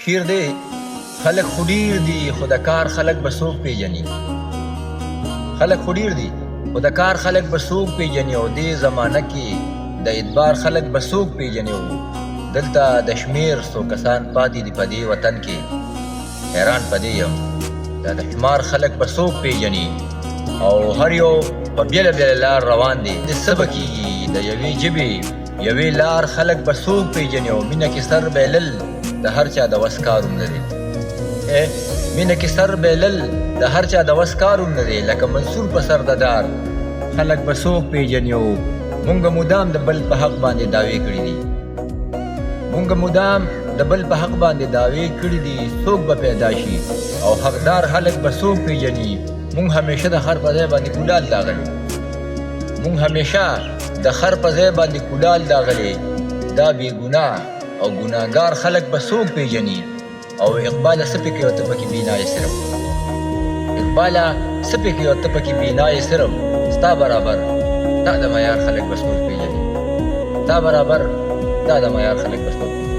شیر دی خلک خو ډیر دي خو د کار خلک به څوک پیژني خلک خو ډیر دي خو د کار خلک به څوک پیژني او دې زمانه کې د اعتبار خلک به څوک پیژني دلته د شمیر څو کسان پاتې دي په دې وطن کې حیران په دې یم دا د شمار خلک به څوک پیژني او هر یو په بیله بیله لار روان دي د څه به کېږي د یوې ژبې یوې لار خلک به څوک پیژني او مینه کې سر بایلل د هر چا د وس کار هم نه دی مینه کې سر بایلل د هر چا د وس کار هم نه دی لکه منصور په سر د دار خلک به څوک پیژني او مونږ مدام د بل په حق باندې دعوې کړي دي مونږ مدام د بل په حق باندې دعوې کړي دي څوک به پیدا شي او حقدار خلک به څوک پیژني مونږ همیشه د خر په ځای باندې کولال داغلي مونږ همیشه د خر په ځای باندې کولال داغلي دا بې ګناه او ګناهګار خلک به څوک پیژني او اقباله څه پکې ورته پکې بینایې صرف اقباله څه پکې ورته پکې بینایې صرف ستا برابر دا د معیار خلک به څوک پیژني ستا برابر دا د معیار خلک به څوک پیژني